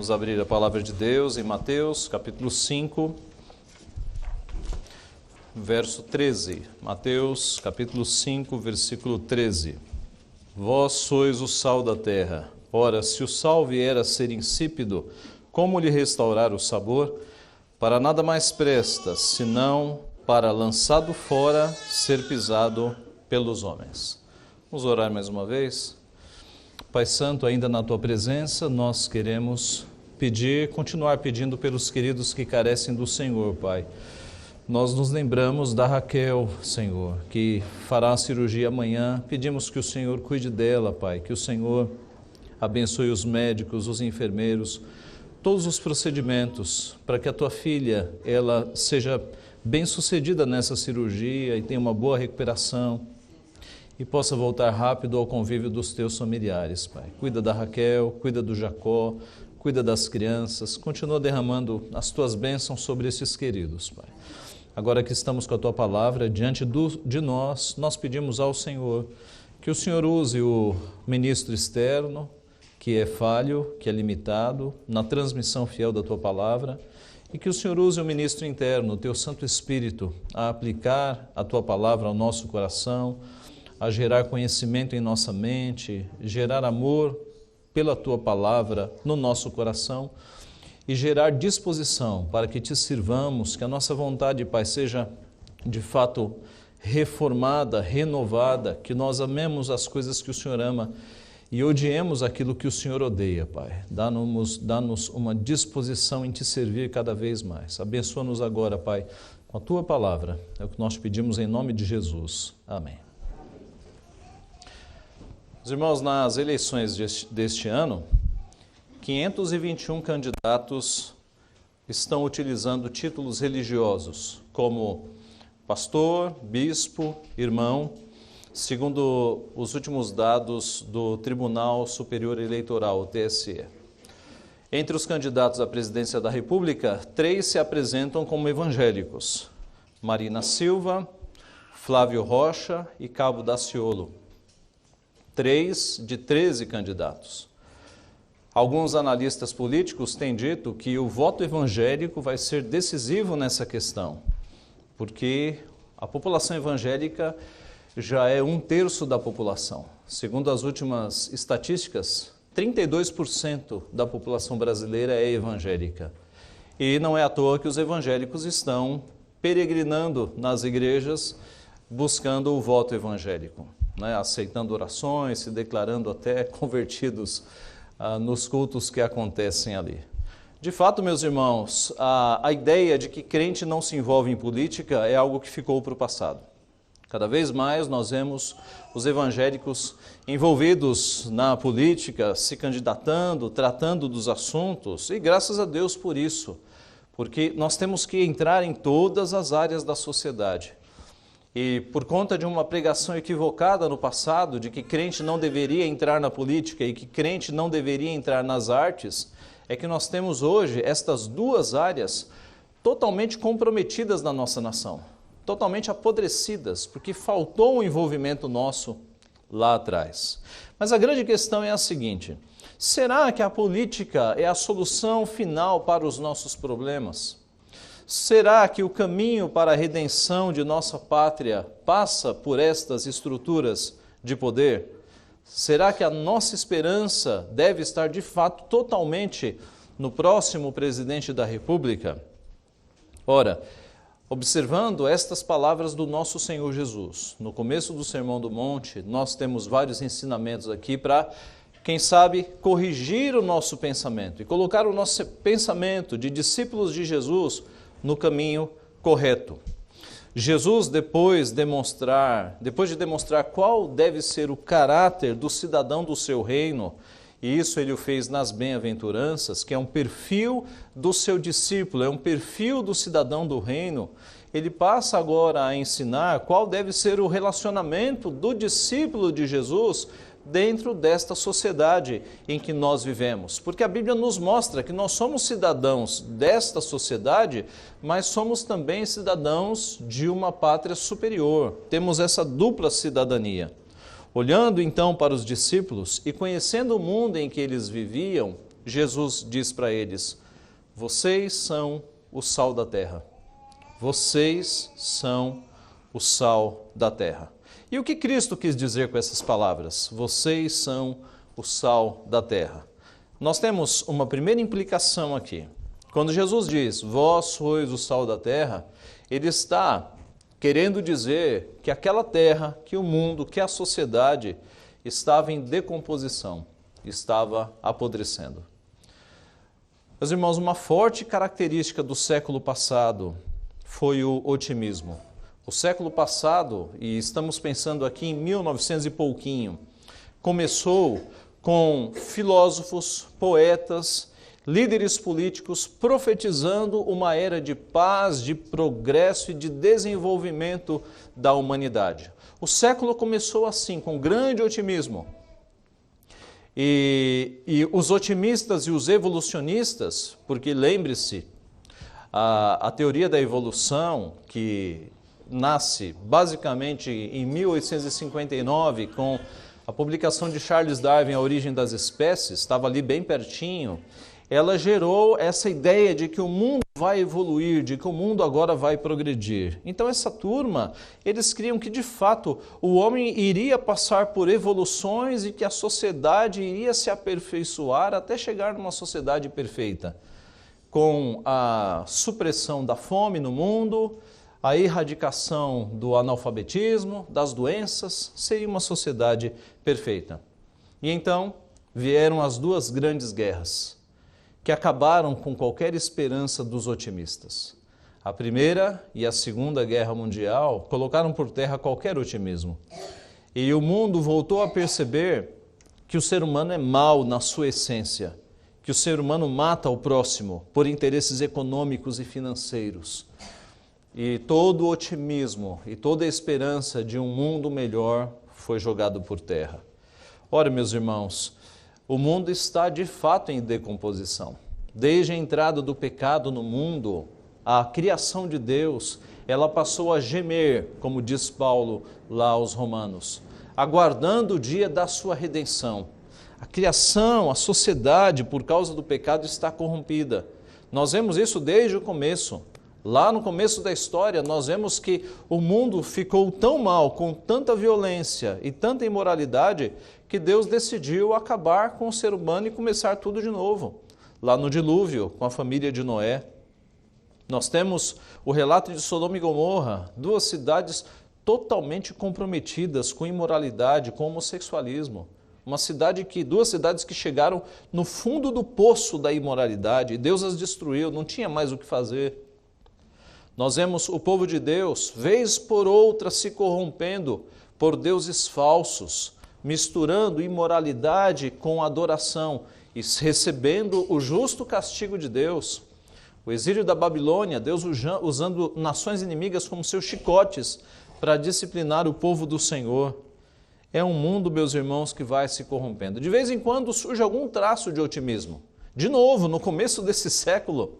Vamos abrir a palavra de Deus em Mateus, capítulo 5, verso 13. Mateus, capítulo 5, versículo 13. Vós sois o sal da terra. Ora, se o sal vier a ser insípido, como lhe restaurar o sabor? Para nada mais presta, senão para, lançado fora, ser pisado pelos homens. Vamos orar mais uma vez? Pai Santo, ainda na Tua presença, nós queremos continuar pedindo pelos queridos que carecem do Senhor, Pai. Nós nos lembramos da Raquel, Senhor, que fará a cirurgia amanhã. Pedimos que o Senhor cuide dela, Pai, que o Senhor abençoe os médicos, os enfermeiros, todos os procedimentos, para que a Tua filha, ela seja bem-sucedida nessa cirurgia e tenha uma boa recuperação e possa voltar rápido ao convívio dos Teus familiares, Pai. Cuida da Raquel, cuida do Jacó, cuida das crianças, continua derramando as Tuas bênçãos sobre esses queridos, Pai. Agora que estamos com a Tua palavra diante de nós pedimos ao Senhor que o Senhor use o ministro externo, que é falho, que é limitado, na transmissão fiel da Tua palavra, e que o Senhor use o ministro interno, o Teu Santo Espírito, a aplicar a Tua palavra ao nosso coração, a gerar conhecimento em nossa mente, gerar amor pela Tua palavra no nosso coração e gerar disposição para que Te sirvamos, que a nossa vontade, Pai, seja de fato reformada, renovada, que nós amemos as coisas que o Senhor ama e odiemos aquilo que o Senhor odeia, Pai. Dá-nos uma disposição em Te servir cada vez mais. Abençoa-nos agora, Pai, com a Tua palavra. É o que nós pedimos em nome de Jesus. Amém. Os irmãos, nas eleições deste ano, 521 candidatos estão utilizando títulos religiosos, como pastor, bispo, irmão, segundo os últimos dados do Tribunal Superior Eleitoral, o TSE. Entre os candidatos à presidência da República, 3 se apresentam como evangélicos: Marina Silva, Flávio Rocha e Cabo Daciolo. 3 de 13 candidatos. Alguns analistas políticos têm dito que o voto evangélico vai ser decisivo nessa questão, porque a população evangélica já é 1/3 da população. Segundo as últimas estatísticas, 32% da população brasileira é evangélica. E não é à toa que os evangélicos estão peregrinando nas igrejas buscando o voto evangélico, aceitando orações, se declarando até convertidos nos cultos que acontecem ali. De fato, meus irmãos, a ideia de que crente não se envolve em política é algo que ficou para o passado. Cada vez mais nós vemos os evangélicos envolvidos na política, se candidatando, tratando dos assuntos, e graças a Deus por isso, porque nós temos que entrar em todas as áreas da sociedade. E por conta de uma pregação equivocada no passado, de que crente não deveria entrar na política e que crente não deveria entrar nas artes, é que nós temos hoje estas duas áreas totalmente comprometidas na nossa nação, totalmente apodrecidas, porque faltou um envolvimento nosso lá atrás. Mas a grande questão é a seguinte: será que a política é a solução final para os nossos problemas? Será que o caminho para a redenção de nossa pátria passa por estas estruturas de poder? Será que a nossa esperança deve estar de fato totalmente no próximo presidente da República? Ora, observando estas palavras do nosso Senhor Jesus, no começo do Sermão do Monte, nós temos vários ensinamentos aqui para, quem sabe, corrigir o nosso pensamento e colocar o nosso pensamento de discípulos de Jesus no caminho correto. Jesus, depois de demonstrar qual deve ser o caráter do cidadão do seu reino, e isso ele o fez nas bem-aventuranças, que é um perfil do seu discípulo, é um perfil do cidadão do reino, ele passa agora a ensinar qual deve ser o relacionamento do discípulo de Jesus dentro desta sociedade em que nós vivemos. Porque a Bíblia nos mostra que nós somos cidadãos desta sociedade, mas somos também cidadãos de uma pátria superior. Temos essa dupla cidadania. Olhando então para os discípulos e conhecendo o mundo em que eles viviam, Jesus diz para eles: vocês são o sal da terra. Vocês são o sal da terra. E o que Cristo quis dizer com essas palavras? Vocês são o sal da terra. Nós temos uma primeira implicação aqui. Quando Jesus diz, vós sois o sal da terra, ele está querendo dizer que aquela terra, que o mundo, que a sociedade estava em decomposição, estava apodrecendo. Meus irmãos, uma forte característica do século passado foi o otimismo. O século passado, e estamos pensando aqui em 1900 e pouquinho, começou com filósofos, poetas, líderes políticos profetizando uma era de paz, de progresso e de desenvolvimento da humanidade. O século começou assim, com grande otimismo. E os otimistas e os evolucionistas, porque lembre-se, a teoria da evolução, que nasce basicamente em 1859, com a publicação de Charles Darwin, A Origem das Espécies, estava ali bem pertinho, ela gerou essa ideia de que o mundo vai evoluir, de que o mundo agora vai progredir. Então essa turma, eles criam que de fato o homem iria passar por evoluções e que a sociedade iria se aperfeiçoar até chegar numa sociedade perfeita, com a supressão da fome no mundo, a erradicação do analfabetismo, das doenças, seria uma sociedade perfeita. E então vieram as duas grandes guerras, que acabaram com qualquer esperança dos otimistas. A Primeira e a Segunda Guerra Mundial colocaram por terra qualquer otimismo. E o mundo voltou a perceber que o ser humano é mau na sua essência, que o ser humano mata o próximo por interesses econômicos e financeiros. E todo o otimismo e toda a esperança de um mundo melhor foi jogado por terra. Ora, meus irmãos, o mundo está de fato em decomposição. Desde a entrada do pecado no mundo, a criação de Deus, ela passou a gemer, como diz Paulo lá aos Romanos, aguardando o dia da sua redenção. A criação, a sociedade, por causa do pecado, está corrompida. Nós vemos isso desde o começo. Lá no começo da história, nós vemos que o mundo ficou tão mal, com tanta violência e tanta imoralidade, que Deus decidiu acabar com o ser humano e começar tudo de novo. Lá no dilúvio, com a família de Noé. Nós temos o relato de Sodoma e Gomorra, duas cidades totalmente comprometidas com imoralidade, com homossexualismo. Duas cidades que chegaram no fundo do poço da imoralidade, e Deus as destruiu, não tinha mais o que fazer. Nós vemos o povo de Deus, vez por outra, se corrompendo por deuses falsos, misturando imoralidade com adoração e recebendo o justo castigo de Deus. O exílio da Babilônia, Deus usando nações inimigas como seus chicotes para disciplinar o povo do Senhor. É um mundo, meus irmãos, que vai se corrompendo. De vez em quando surge algum traço de otimismo. De novo, no começo desse século,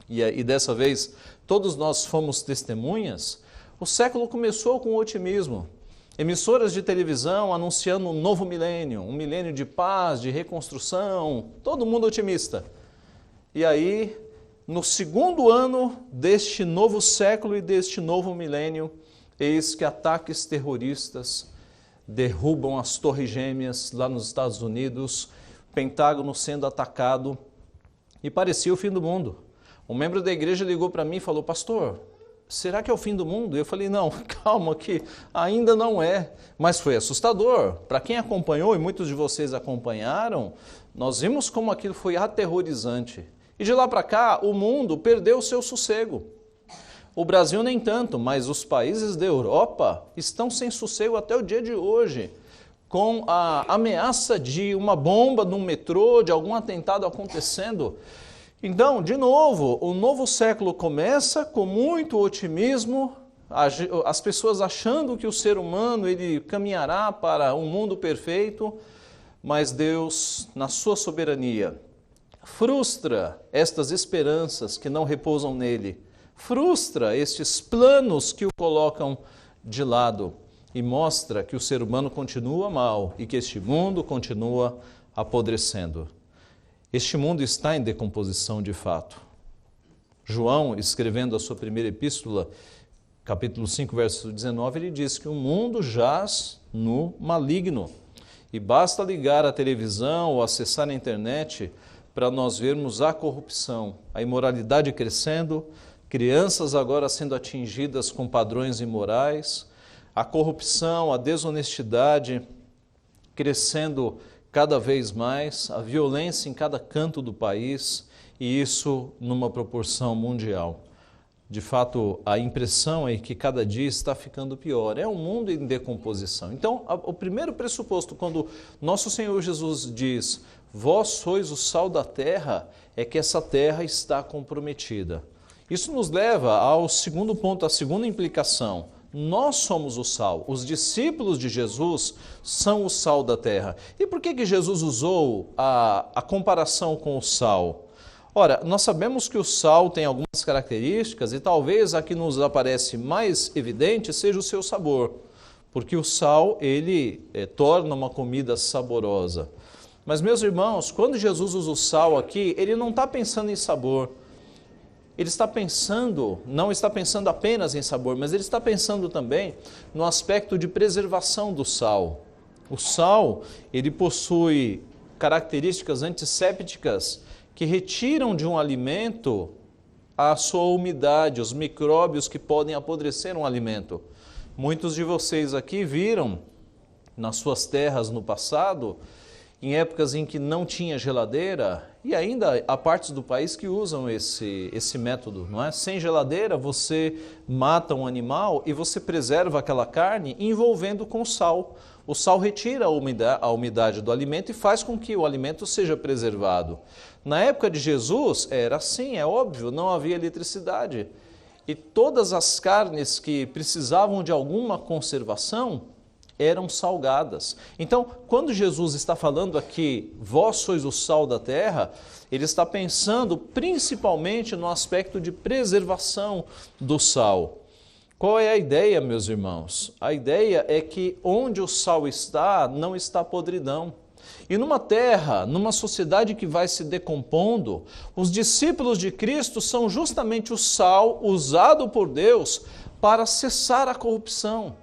e dessa vez todos nós fomos testemunhas, o século começou com otimismo. Emissoras de televisão anunciando um novo milênio, um milênio de paz, de reconstrução, todo mundo otimista. E aí, no segundo ano deste novo século e deste novo milênio, eis que ataques terroristas derrubam as Torres Gêmeas lá nos Estados Unidos, Pentágono sendo atacado, e parecia o fim do mundo. Um membro da igreja ligou para mim e falou: pastor, será que é o fim do mundo? Eu falei: não, calma que ainda não é. Mas foi assustador. Para quem acompanhou, e muitos de vocês acompanharam, nós vimos como aquilo foi aterrorizante. E de lá para cá, o mundo perdeu o seu sossego. O Brasil nem tanto, mas os países da Europa estão sem sossego até o dia de hoje, com a ameaça de uma bomba no metrô, de algum atentado acontecendo. Então, de novo, o novo século começa com muito otimismo, as pessoas achando que o ser humano ele caminhará para um mundo perfeito, mas Deus, na sua soberania, frustra estas esperanças que não repousam nele, frustra estes planos que o colocam de lado e mostra que o ser humano continua mal e que este mundo continua apodrecendo. Este mundo está em decomposição de fato. João, escrevendo a sua primeira epístola, capítulo 5, verso 19, ele diz que o mundo jaz no maligno. E basta ligar a televisão ou acessar a internet para nós vermos a corrupção, a imoralidade crescendo, crianças agora sendo atingidas com padrões imorais, a corrupção, a desonestidade crescendo cada vez mais, a violência em cada canto do país, e isso numa proporção mundial. De fato, a impressão é que cada dia está ficando pior. É um mundo em decomposição. Então, o primeiro pressuposto, quando nosso Senhor Jesus diz, vós sois o sal da terra, é que essa terra está comprometida. Isso nos leva ao segundo ponto, a segunda implicação. Nós somos o sal, os discípulos de Jesus são o sal da terra. E por que Jesus usou a comparação com o sal? Ora, nós sabemos que o sal tem algumas características e talvez a que nos aparece mais evidente seja o seu sabor, porque o sal, ele torna uma comida saborosa. Mas, meus irmãos, quando Jesus usa o sal aqui, ele não está pensando em sabor. Ele está pensando, não está pensando apenas em sabor, mas ele está pensando também no aspecto de preservação do sal. O sal, ele possui características antissépticas que retiram de um alimento a sua umidade, os micróbios que podem apodrecer um alimento. Muitos de vocês aqui viram nas suas terras no passado, em épocas em que não tinha geladeira, e ainda há partes do país que usam esse método, não é? Sem geladeira, você mata um animal e você preserva aquela carne envolvendo com sal. O sal retira a umidade do alimento e faz com que o alimento seja preservado. Na época de Jesus, era assim, é óbvio, não havia eletricidade. E todas as carnes que precisavam de alguma conservação eram salgadas. Então, quando Jesus está falando aqui, vós sois o sal da terra, ele está pensando principalmente no aspecto de preservação do sal. Qual é a ideia, meus irmãos? A ideia é que onde o sal está, não está podridão. E numa terra, numa sociedade que vai se decompondo, os discípulos de Cristo são justamente o sal usado por Deus para cessar a corrupção.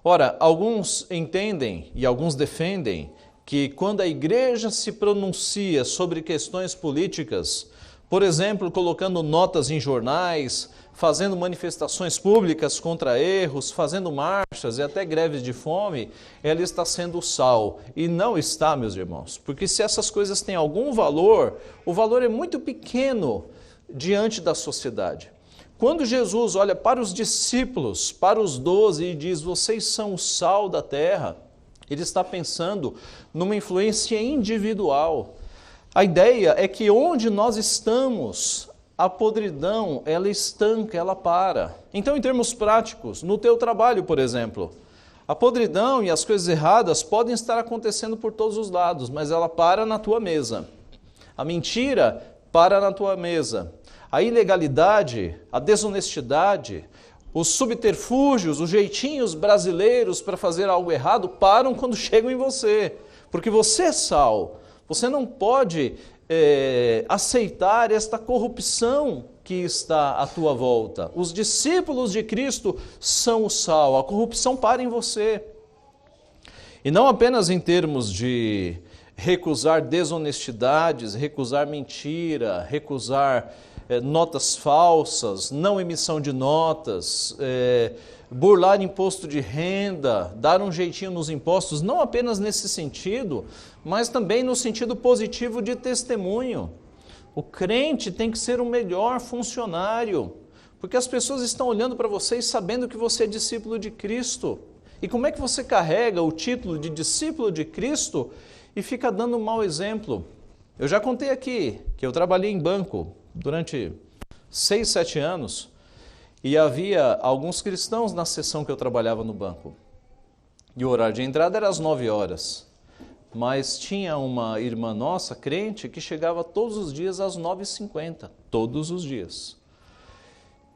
Ora, alguns entendem e alguns defendem que quando a igreja se pronuncia sobre questões políticas, por exemplo, colocando notas em jornais, fazendo manifestações públicas contra erros, fazendo marchas e até greves de fome, ela está sendo o sal. E não está, meus irmãos, porque se essas coisas têm algum valor, o valor é muito pequeno diante da sociedade. Quando Jesus olha para os discípulos, para os 12 e diz, vocês são o sal da terra, ele está pensando numa influência individual. A ideia é que onde nós estamos, a podridão, ela estanca, ela para. Então, em termos práticos, no teu trabalho, por exemplo, a podridão e as coisas erradas podem estar acontecendo por todos os lados, mas ela para na tua mesa. A mentira para na tua mesa. A ilegalidade, a desonestidade, os subterfúgios, os jeitinhos brasileiros para fazer algo errado param quando chegam em você, porque você é sal. Você não pode aceitar esta corrupção que está à tua volta. Os discípulos de Cristo são o sal, a corrupção para em você. E não apenas em termos de recusar desonestidades, recusar mentira, recusar notas falsas, não emissão de notas, burlar imposto de renda, dar um jeitinho nos impostos, não apenas nesse sentido, mas também no sentido positivo de testemunho. O crente tem que ser o melhor funcionário, porque as pessoas estão olhando para você e sabendo que você é discípulo de Cristo. E como é que você carrega o título de discípulo de Cristo e fica dando um mau exemplo? Eu já contei aqui que eu trabalhei em banco durante 6, 7 anos e havia alguns cristãos na seção que eu trabalhava no banco. E o horário de entrada era às 9 horas. Mas tinha uma irmã nossa, crente, que chegava todos os dias às 9h50, todos os dias.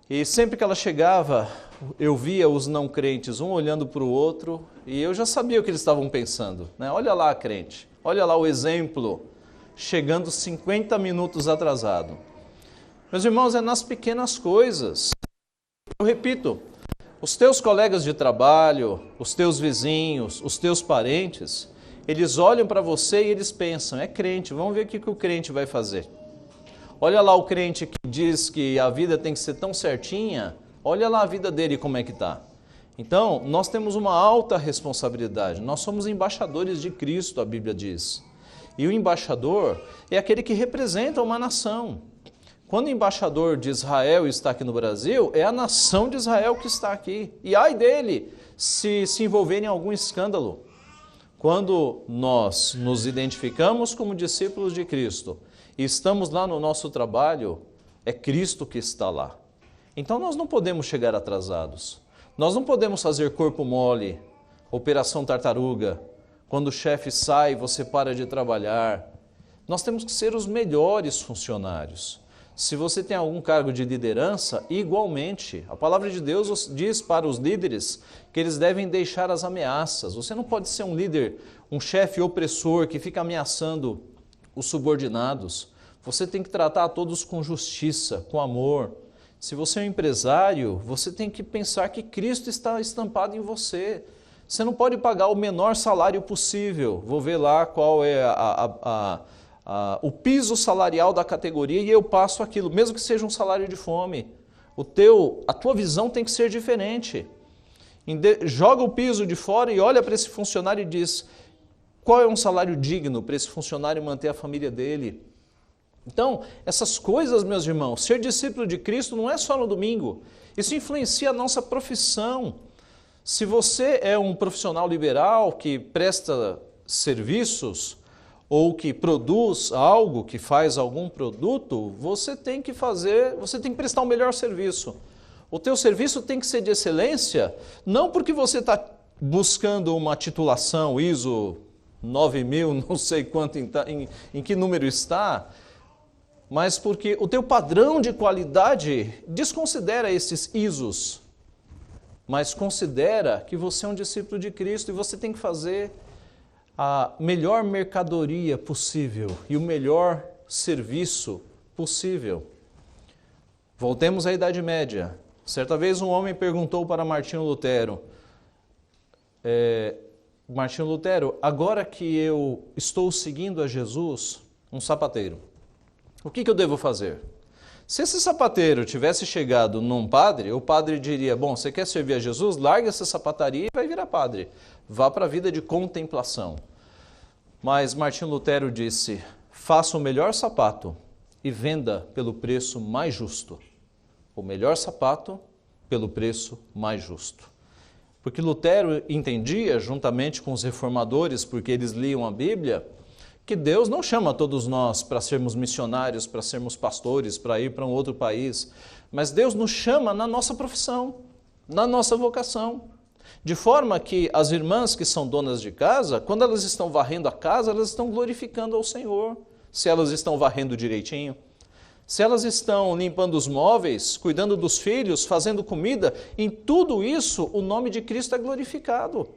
E sempre que ela chegava, eu via os não crentes, um olhando para o outro, e eu já sabia o que eles estavam pensando, né? Olha lá a crente, olha lá o exemplo chegando 50 minutos atrasado. Meus irmãos, é nas pequenas coisas. Eu repito, os teus colegas de trabalho, os teus vizinhos, os teus parentes, eles olham para você e eles pensam, é crente, vamos ver o que o crente vai fazer. Olha lá o crente que diz que a vida tem que ser tão certinha, olha lá a vida dele como é que está. Então, nós temos uma alta responsabilidade, nós somos embaixadores de Cristo, a Bíblia diz. E o embaixador é aquele que representa uma nação. Quando o embaixador de Israel está aqui no Brasil, é a nação de Israel que está aqui. E ai dele se envolver em algum escândalo. Quando nós nos identificamos como discípulos de Cristo e estamos lá no nosso trabalho, é Cristo que está lá. Então nós não podemos chegar atrasados. Nós não podemos fazer corpo mole, operação tartaruga. Quando o chefe sai, você para de trabalhar. Nós temos que ser os melhores funcionários. Se você tem algum cargo de liderança, igualmente, a palavra de Deus diz para os líderes que eles devem deixar as ameaças. Você não pode ser um líder, um chefe opressor que fica ameaçando os subordinados. Você tem que tratar a todos com justiça, com amor. Se você é um empresário, você tem que pensar que Cristo está estampado em você. Você não pode pagar o menor salário possível. Vou ver lá qual é o piso salarial da categoria e eu passo aquilo, mesmo que seja um salário de fome. A tua visão tem que ser diferente. Joga o piso de fora e olha para esse funcionário e diz, qual é um salário digno para esse funcionário manter a família dele? Então, essas coisas, meus irmãos, ser discípulo de Cristo não é só no domingo, isso influencia a nossa profissão. Se você é um profissional liberal que presta serviços, ou que produz algo, que faz algum produto, você tem que prestar um melhor serviço. O teu serviço tem que ser de excelência, não porque você está buscando uma titulação ISO 9000, não sei quanto, em que número está, mas porque o teu padrão de qualidade desconsidera esses ISOs, mas considera que você é um discípulo de Cristo e você tem que fazer a melhor mercadoria possível e o melhor serviço possível. Voltemos à Idade Média. Certa vez um homem perguntou para Martinho Lutero, Martinho Lutero, agora que eu estou seguindo a Jesus, um sapateiro, o que eu devo fazer? Se esse sapateiro tivesse chegado num padre, o padre diria, bom, você quer servir a Jesus? Larga essa sapataria e vai virar padre. Vá para a vida de contemplação. Mas Martinho Lutero disse, faça o melhor sapato e venda pelo preço mais justo. O melhor sapato pelo preço mais justo. Porque Lutero entendia, juntamente com os reformadores, porque eles liam a Bíblia, que Deus não chama todos nós para sermos missionários, para sermos pastores, para ir para um outro país, mas Deus nos chama na nossa profissão, na nossa vocação. De forma que as irmãs que são donas de casa, quando elas estão varrendo a casa, elas estão glorificando ao Senhor, se elas estão varrendo direitinho. Se elas estão limpando os móveis, cuidando dos filhos, fazendo comida, em tudo isso o nome de Cristo é glorificado.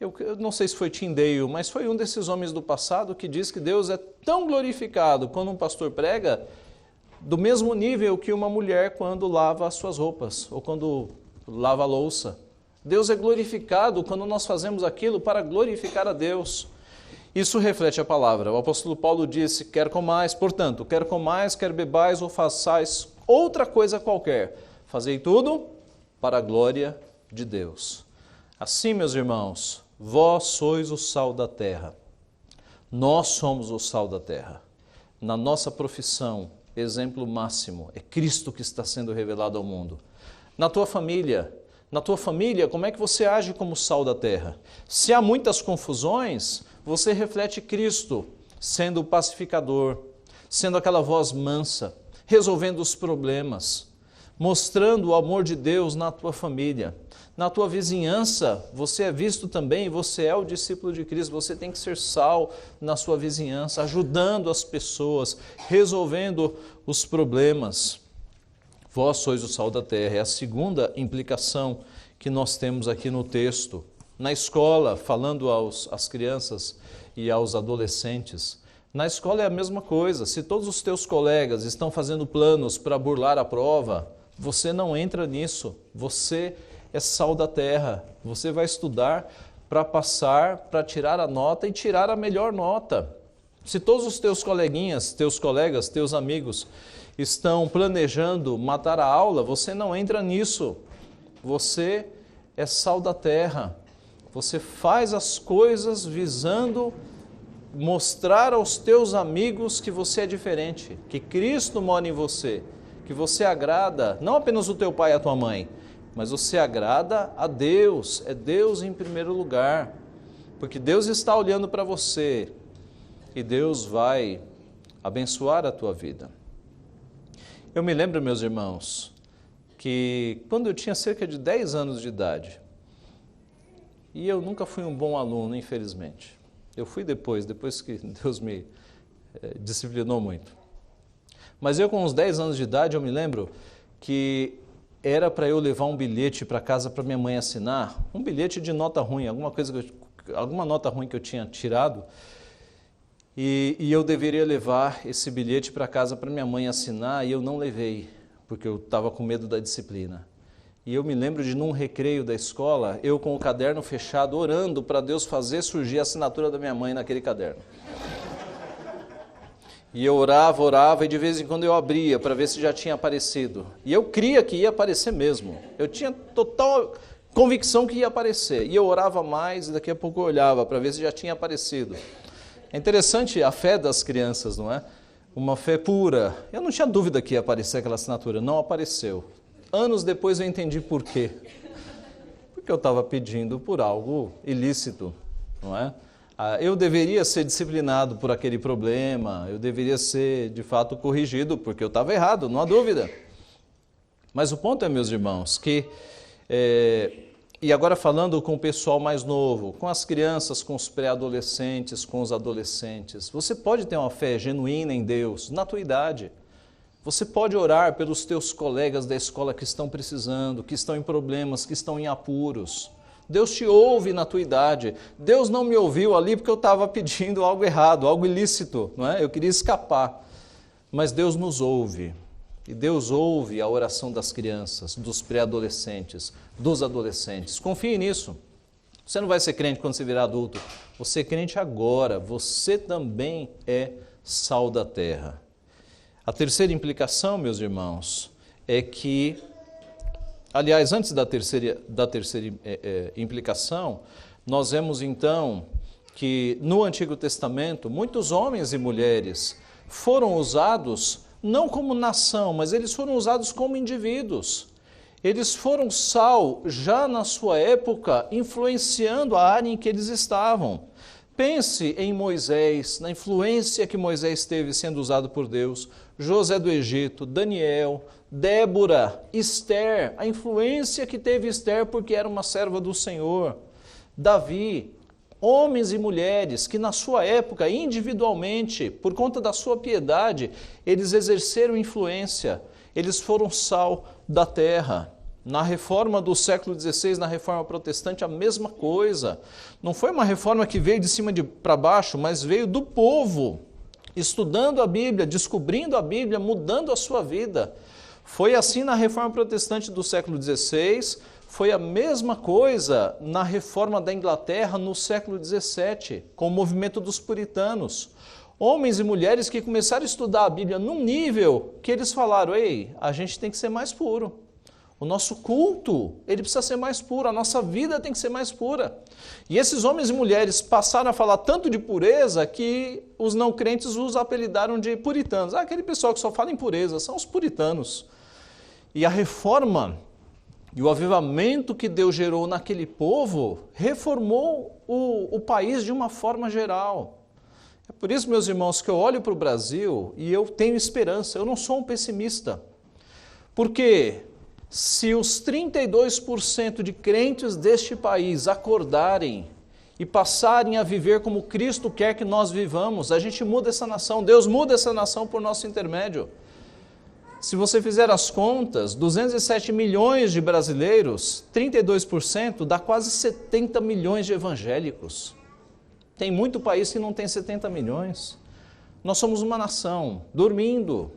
Eu não sei se foi Tyndale, mas foi um desses homens do passado que diz que Deus é tão glorificado quando um pastor prega, do mesmo nível que uma mulher quando lava as suas roupas, ou quando lava a louça. Deus é glorificado quando nós fazemos aquilo para glorificar a Deus. Isso reflete a palavra. O apóstolo Paulo disse, quer comais, portanto, quer comais, quer bebais ou façais outra coisa qualquer, fazei tudo para a glória de Deus. Assim, meus irmãos, vós sois o sal da terra. Nós somos o sal da terra. Na nossa profissão, exemplo máximo, é Cristo que está sendo revelado ao mundo. Na tua família, como é que você age como sal da terra? Se há muitas confusões, você reflete Cristo, sendo o pacificador, sendo aquela voz mansa, resolvendo os problemas, mostrando o amor de Deus na tua família. Na tua vizinhança, você é visto também, você é o discípulo de Cristo, você tem que ser sal na sua vizinhança, ajudando as pessoas, resolvendo os problemas. Vós sois o sal da terra, é a segunda implicação que nós temos aqui no texto. Na escola, falando às crianças e aos adolescentes, na escola é a mesma coisa. Se todos os teus colegas estão fazendo planos para burlar a prova, você não entra nisso. Você é sal da terra. Você vai estudar para passar, para tirar a nota e tirar a melhor nota. Se todos os teus coleguinhas, teus colegas, teus amigos estão planejando matar a aula, você não entra nisso. Você é sal da terra. Você faz as coisas visando mostrar aos teus amigos que você é diferente, que Cristo mora em você, que você agrada não apenas o teu pai e a tua mãe, mas você agrada a Deus, é Deus em primeiro lugar, porque Deus está olhando para você e Deus vai abençoar a tua vida. Eu me lembro, meus irmãos, que quando eu tinha cerca de 10 anos de idade, e eu nunca fui um bom aluno, infelizmente. Eu fui depois que Deus me disciplinou muito. Mas eu com uns 10 anos de idade, eu me lembro que era para eu levar um bilhete para casa para minha mãe assinar, um bilhete de nota ruim, alguma nota ruim que eu tinha tirado, e eu deveria levar esse bilhete para casa para minha mãe assinar, e eu não levei, porque eu estava com medo da disciplina. E eu me lembro de, num recreio da escola, eu com o caderno fechado, orando para Deus fazer surgir a assinatura da minha mãe naquele caderno. E eu orava, e de vez em quando eu abria para ver se já tinha aparecido. E eu cria que ia aparecer mesmo. Eu tinha total convicção que ia aparecer. E eu orava mais, e daqui a pouco eu olhava para ver se já tinha aparecido. É interessante a fé das crianças, não é? Uma fé pura. Eu não tinha dúvida que ia aparecer aquela assinatura, não apareceu. Anos depois eu entendi por quê. Porque eu estava pedindo por algo ilícito, não é? Eu deveria ser disciplinado por aquele problema, eu deveria ser, de fato, corrigido, porque eu estava errado, não há dúvida. Mas o ponto é, meus irmãos, que, e agora falando com o pessoal mais novo, com as crianças, com os pré-adolescentes, com os adolescentes, você pode ter uma fé genuína em Deus, na tua idade. Você pode orar pelos teus colegas da escola que estão precisando, que estão em problemas, que estão em apuros. Deus te ouve na tua idade. Deus não me ouviu ali porque eu estava pedindo algo errado, algo ilícito, não é? Eu queria escapar. Mas Deus nos ouve. E Deus ouve a oração das crianças, dos pré-adolescentes, dos adolescentes. Confie nisso. Você não vai ser crente quando você virar adulto. Você é crente agora. Você também é sal da terra. A terceira implicação, meus irmãos, é que, aliás, antes da terceira implicação, nós vemos então que no Antigo Testamento muitos homens e mulheres foram usados não como nação, mas eles foram usados como indivíduos. Eles foram sal já na sua época, influenciando a área em que eles estavam. Pense em Moisés, na influência que Moisés teve sendo usado por Deus, José do Egito, Daniel, Débora, Esther, a influência que teve Esther porque era uma serva do Senhor, Davi, homens e mulheres que na sua época, individualmente, por conta da sua piedade, eles exerceram influência, eles foram sal da terra. Na reforma do século XVI, na reforma protestante, a mesma coisa. Não foi uma reforma que veio de cima para baixo, mas veio do povo, estudando a Bíblia, descobrindo a Bíblia, mudando a sua vida. Foi assim na reforma protestante do século XVI, foi a mesma coisa na reforma da Inglaterra no século XVII, com o movimento dos puritanos. Homens e mulheres que começaram a estudar a Bíblia num nível que eles falaram, ei, a gente tem que ser mais puro. O nosso culto, ele precisa ser mais puro, a nossa vida tem que ser mais pura. E esses homens e mulheres passaram a falar tanto de pureza que os não crentes os apelidaram de puritanos. Aquele pessoal que só fala em pureza, são os puritanos. E a reforma e o avivamento que Deus gerou naquele povo reformou o país de uma forma geral. É por isso, meus irmãos, que eu olho para o Brasil e eu tenho esperança, eu não sou um pessimista. Porque se os 32% de crentes deste país acordarem e passarem a viver como Cristo quer que nós vivamos, a gente muda essa nação, Deus muda essa nação por nosso intermédio. Se você fizer as contas, 207 milhões de brasileiros, 32% dá quase 70 milhões de evangélicos. Tem muito país que não tem 70 milhões. Nós somos uma nação dormindo.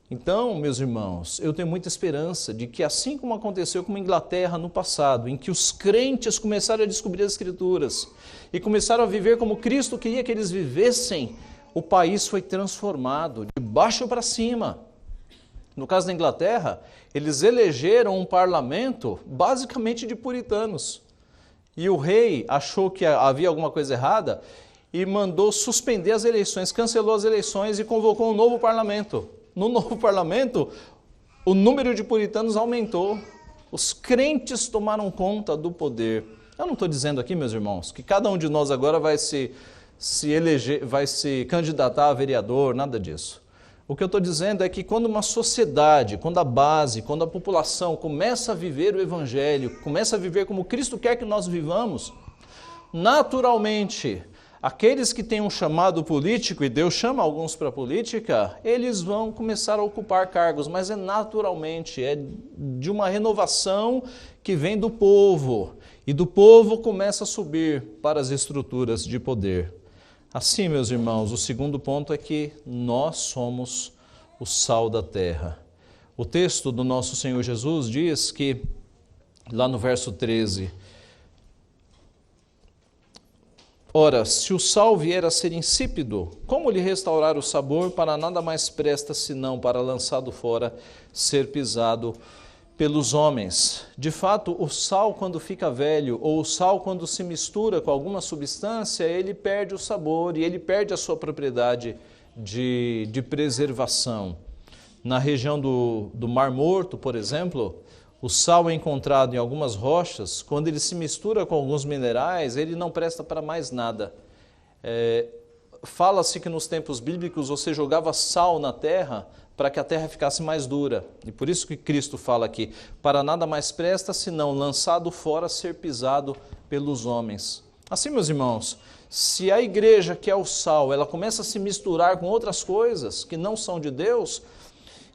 Então, meus irmãos, eu tenho muita esperança de que assim como aconteceu com a Inglaterra no passado, em que os crentes começaram a descobrir as Escrituras e começaram a viver como Cristo queria que eles vivessem, o país foi transformado de baixo para cima. No caso da Inglaterra, eles elegeram um parlamento basicamente de puritanos. E o rei achou que havia alguma coisa errada e mandou suspender as eleições, cancelou as eleições e convocou um novo parlamento. No novo parlamento, o número de puritanos aumentou. Os crentes tomaram conta do poder. Eu não estou dizendo aqui, meus irmãos, que cada um de nós agora vai se eleger, vai se candidatar a vereador, nada disso. O que eu estou dizendo é que quando uma sociedade, quando a base, quando a população começa a viver o Evangelho, começa a viver como Cristo quer que nós vivamos, naturalmente, aqueles que têm um chamado político, e Deus chama alguns para a política, eles vão começar a ocupar cargos, mas é naturalmente, é de uma renovação que vem do povo, e do povo começa a subir para as estruturas de poder. Assim, meus irmãos, o segundo ponto é que nós somos o sal da terra. O texto do nosso Senhor Jesus diz que, lá no verso 13, ora, se o sal vier a ser insípido, como lhe restaurar o sabor? Para nada mais presta, senão para, lançado fora, ser pisado pelos homens. De fato, o sal, quando fica velho, ou o sal, quando se mistura com alguma substância, ele perde o sabor e ele perde a sua propriedade de preservação. Na região do Mar Morto, por exemplo, o sal é encontrado em algumas rochas, quando ele se mistura com alguns minerais, ele não presta para mais nada. Fala-se que nos tempos bíblicos você jogava sal na terra para que a terra ficasse mais dura. E por isso que Cristo fala aqui, para nada mais presta, senão lançado fora, ser pisado pelos homens. Assim, meus irmãos, se a igreja, que é o sal, ela começa a se misturar com outras coisas que não são de Deus,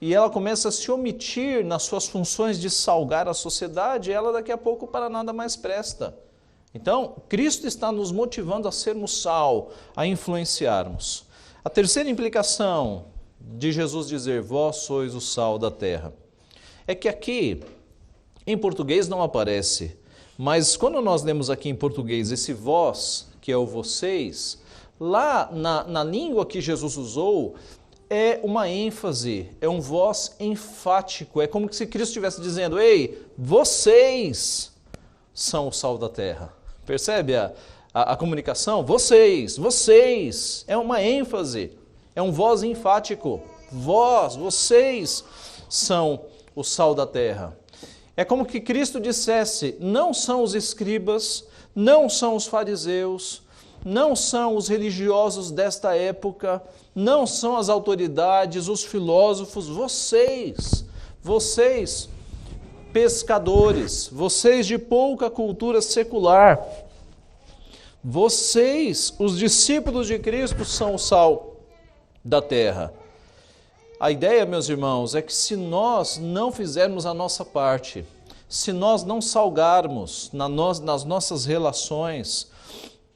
e ela começa a se omitir nas suas funções de salgar a sociedade, ela daqui a pouco para nada mais presta. Então, Cristo está nos motivando a sermos sal, a influenciarmos. A terceira implicação de Jesus dizer, vós sois o sal da terra, é que aqui, em português não aparece, mas quando nós lemos aqui em português esse vós, que é o vocês, lá na língua que Jesus usou, é uma ênfase, é um vós enfático, é como se Cristo estivesse dizendo, ei, vocês são o sal da terra. Percebe a comunicação? Vocês, é uma ênfase, é um vós enfático. Vocês são o sal da terra. É como que Cristo dissesse, não são os escribas, não são os fariseus, não são os religiosos desta época, não são as autoridades, os filósofos, vocês, pescadores, vocês de pouca cultura secular, vocês, os discípulos de Cristo, são o sal da terra. A ideia, meus irmãos, é que se nós não fizermos a nossa parte, se nós não salgarmos nas nossas relações,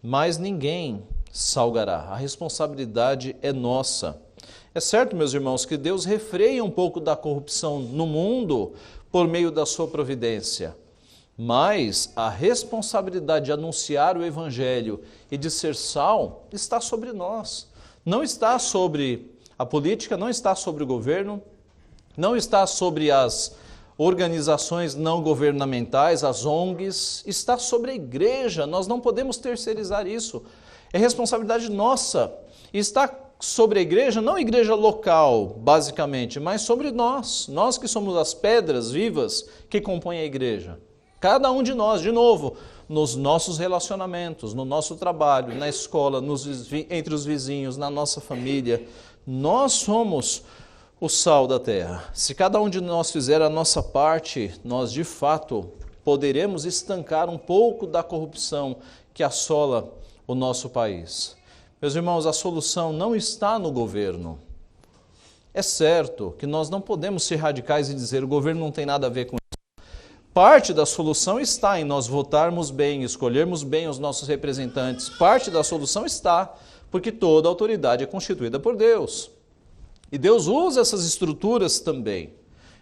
mais ninguém salgará. A responsabilidade é nossa. É certo, meus irmãos, que Deus refreia um pouco da corrupção no mundo por meio da sua providência. Mas a responsabilidade de anunciar o Evangelho e de ser sal está sobre nós. Não está sobre a política, não está sobre o governo, não está sobre as organizações não governamentais, as ONGs, está sobre a igreja. Nós não podemos terceirizar isso. É responsabilidade nossa. E está sobre a igreja, não a igreja local, basicamente, mas sobre nós que somos as pedras vivas que compõem a igreja. Cada um de nós, de novo, nos nossos relacionamentos, no nosso trabalho, na escola, entre os vizinhos, na nossa família, nós somos o sal da terra. Se cada um de nós fizer a nossa parte, nós de fato poderemos estancar um pouco da corrupção que assola o nosso país. Meus irmãos, a solução não está no governo. É certo que nós não podemos ser radicais e dizer o governo não tem nada a ver com isso. Parte da solução está em nós votarmos bem, escolhermos bem os nossos representantes. Parte da solução está porque toda autoridade é constituída por Deus. E Deus usa essas estruturas também.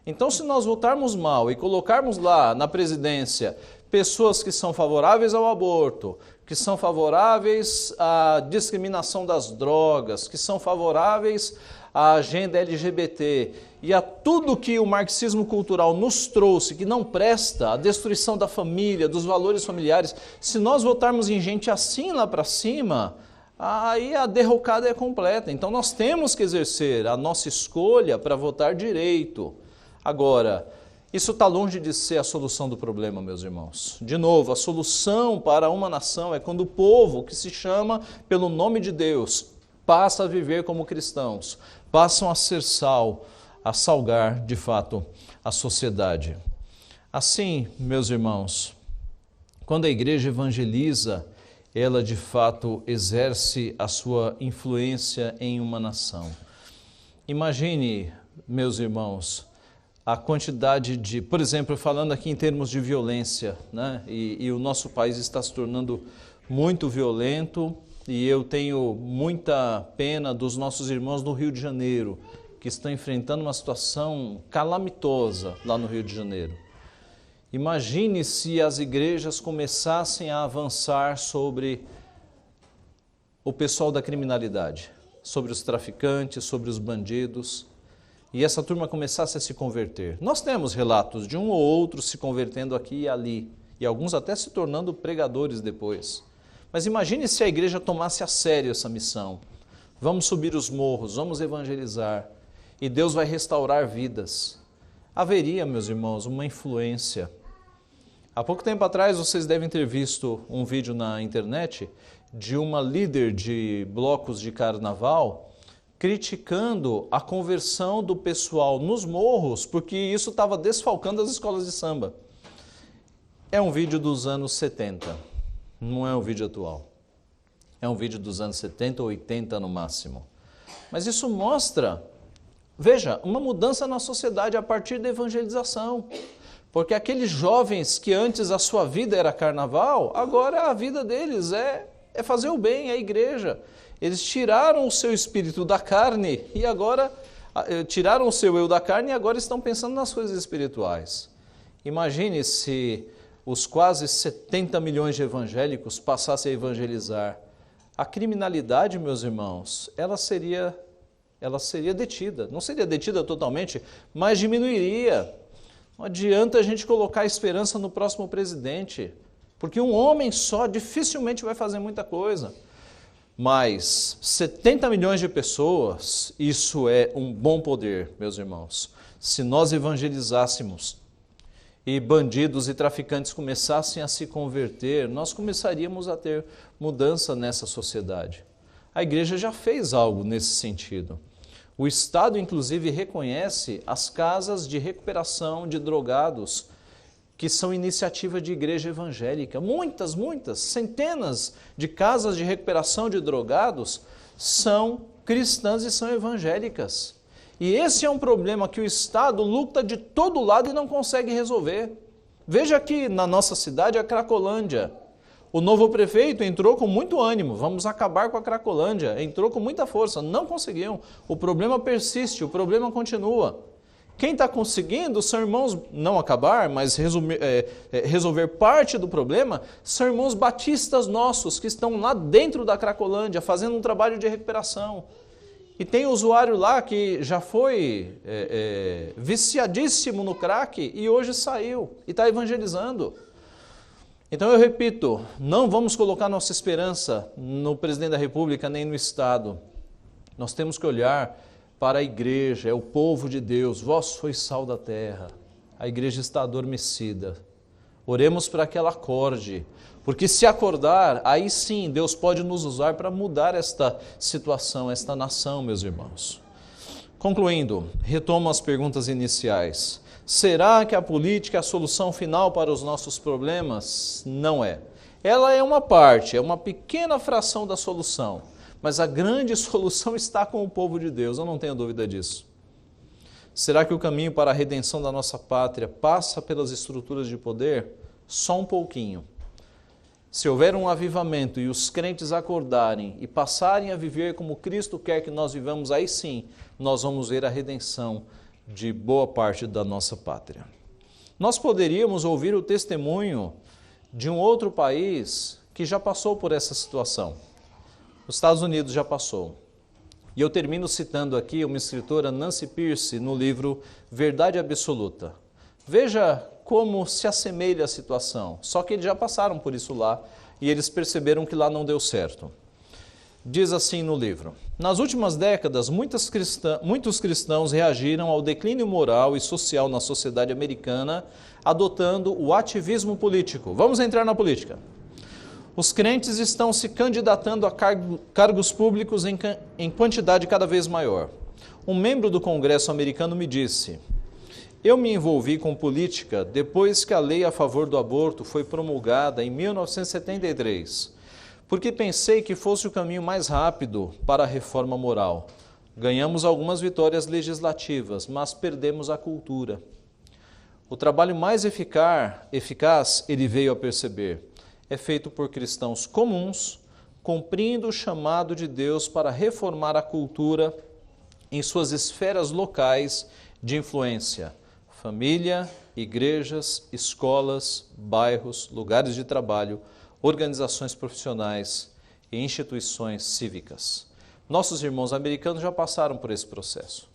Então, se nós votarmos mal e colocarmos lá na presidência pessoas que são favoráveis ao aborto, que são favoráveis à discriminação das drogas, que são favoráveis à agenda LGBT e a tudo que o marxismo cultural nos trouxe, que não presta, a destruição da família, dos valores familiares, se nós votarmos em gente assim lá para cima, aí a derrocada é completa. Então nós temos que exercer a nossa escolha para votar direito. Agora, isso está longe de ser a solução do problema, meus irmãos. De novo, a solução para uma nação é quando o povo que se chama pelo nome de Deus passa a viver como cristãos, passam a ser sal, a salgar de fato a sociedade. Assim, meus irmãos, quando a igreja evangeliza, ela de fato exerce a sua influência em uma nação. Imagine, meus irmãos, a quantidade de, por exemplo, falando aqui em termos de violência, né? E o nosso país está se tornando muito violento e eu tenho muita pena dos nossos irmãos no Rio de Janeiro, que estão enfrentando uma situação calamitosa lá no Rio de Janeiro. Imagine se as igrejas começassem a avançar sobre o pessoal da criminalidade, sobre os traficantes, sobre os bandidos, e essa turma começasse a se converter. Nós temos relatos de um ou outro se convertendo aqui e ali, e alguns até se tornando pregadores depois. Mas imagine se a igreja tomasse a sério essa missão. Vamos subir os morros, vamos evangelizar, e Deus vai restaurar vidas. Haveria, meus irmãos, uma influência. Há pouco tempo atrás, vocês devem ter visto um vídeo na internet de uma líder de blocos de carnaval criticando a conversão do pessoal nos morros, porque isso estava desfalcando as escolas de samba. É um vídeo dos anos 70, não é um vídeo atual. É um vídeo dos anos 70 ou 80 no máximo. Mas isso mostra, veja, uma mudança na sociedade a partir da evangelização. Porque aqueles jovens que antes a sua vida era carnaval, agora a vida deles é fazer o bem, é a igreja. Eles tiraram o seu espírito da carne e agora, tiraram o seu eu da carne e agora estão pensando nas coisas espirituais. Imagine se os quase 70 milhões de evangélicos passassem a evangelizar. A criminalidade, meus irmãos, ela seria detida. Não seria detida totalmente, mas diminuiria. Não adianta a gente colocar esperança no próximo presidente, porque um homem só dificilmente vai fazer muita coisa. Mas 70 milhões de pessoas, isso é um bom poder, meus irmãos. Se nós evangelizássemos e bandidos e traficantes começassem a se converter, nós começaríamos a ter mudança nessa sociedade. A igreja já fez algo nesse sentido. O Estado, inclusive, reconhece as casas de recuperação de drogados, que são iniciativa de igreja evangélica. Muitas, centenas de casas de recuperação de drogados são cristãs e são evangélicas. E esse é um problema que o Estado luta de todo lado e não consegue resolver. Veja aqui na nossa cidade a Cracolândia. O novo prefeito entrou com muito ânimo, vamos acabar com a Cracolândia, entrou com muita força, não conseguiam. O problema persiste, o problema continua. Quem está conseguindo são irmãos, não acabar, mas resolver parte do problema, são irmãos batistas nossos, que estão lá dentro da Cracolândia, fazendo um trabalho de recuperação. E tem usuário lá que já foi viciadíssimo no crack e hoje saiu e está evangelizando. Então eu repito, não vamos colocar nossa esperança no presidente da República nem no Estado. Nós temos que olhar para a igreja, é o povo de Deus, vós sois sal da terra. A igreja está adormecida. Oremos para que ela acorde, porque se acordar, aí sim Deus pode nos usar para mudar esta situação, esta nação, meus irmãos. Concluindo, retomo as perguntas iniciais. Será que a política é a solução final para os nossos problemas? Não é. Ela é uma parte, é uma pequena fração da solução, mas a grande solução está com o povo de Deus, eu não tenho dúvida disso. Será que o caminho para a redenção da nossa pátria passa pelas estruturas de poder? Só um pouquinho. Se houver um avivamento e os crentes acordarem e passarem a viver como Cristo quer que nós vivamos, aí sim, nós vamos ver a redenção de boa parte da nossa pátria. Nós poderíamos ouvir o testemunho de um outro país que já passou por essa situação. Os Estados Unidos já passou. E eu termino citando aqui uma escritora, Nancy Pearcey, no livro Verdade Absoluta. Veja como se assemelha a situação, só que eles já passaram por isso lá e eles perceberam que lá não deu certo. Diz assim no livro: nas últimas décadas, muitos cristãos reagiram ao declínio moral e social na sociedade americana, adotando o ativismo político. Vamos entrar na política. Os crentes estão se candidatando a cargos públicos em quantidade cada vez maior. Um membro do Congresso americano me disse: eu me envolvi com política depois que a lei a favor do aborto foi promulgada em 1973, porque pensei que fosse o caminho mais rápido para a reforma moral. Ganhamos algumas vitórias legislativas, mas perdemos a cultura. O trabalho mais eficaz, ele veio a perceber, é feito por cristãos comuns, cumprindo o chamado de Deus para reformar a cultura em suas esferas locais de influência: família, igrejas, escolas, bairros, lugares de trabalho, organizações profissionais e instituições cívicas. Nossos irmãos americanos já passaram por esse processo.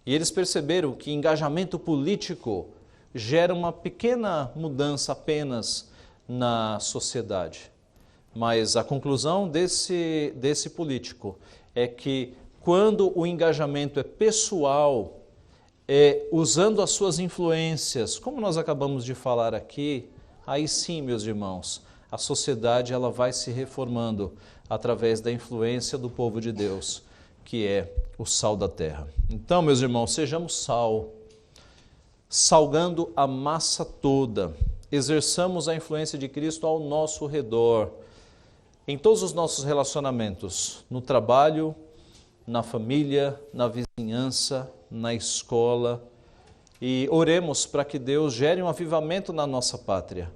E eles perceberam que engajamento político gera uma pequena mudança apenas na sociedade. Mas a conclusão desse político é que quando o engajamento é pessoal, usando as suas influências, como nós acabamos de falar aqui, aí sim, meus irmãos, a sociedade ela vai se reformando através da influência do povo de Deus, que é o sal da terra. Então, meus irmãos, sejamos sal, salgando a massa toda, exerçamos a influência de Cristo ao nosso redor, em todos os nossos relacionamentos, no trabalho, na família, na vizinhança, na escola, e oremos para que Deus gere um avivamento na nossa pátria.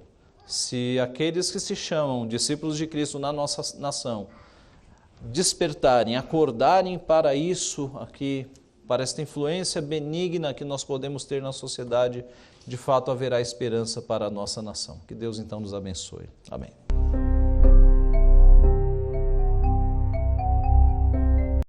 Se aqueles que se chamam discípulos de Cristo na nossa nação despertarem, acordarem para isso aqui, para esta influência benigna que nós podemos ter na sociedade, de fato haverá esperança para a nossa nação. Que Deus então nos abençoe. Amém.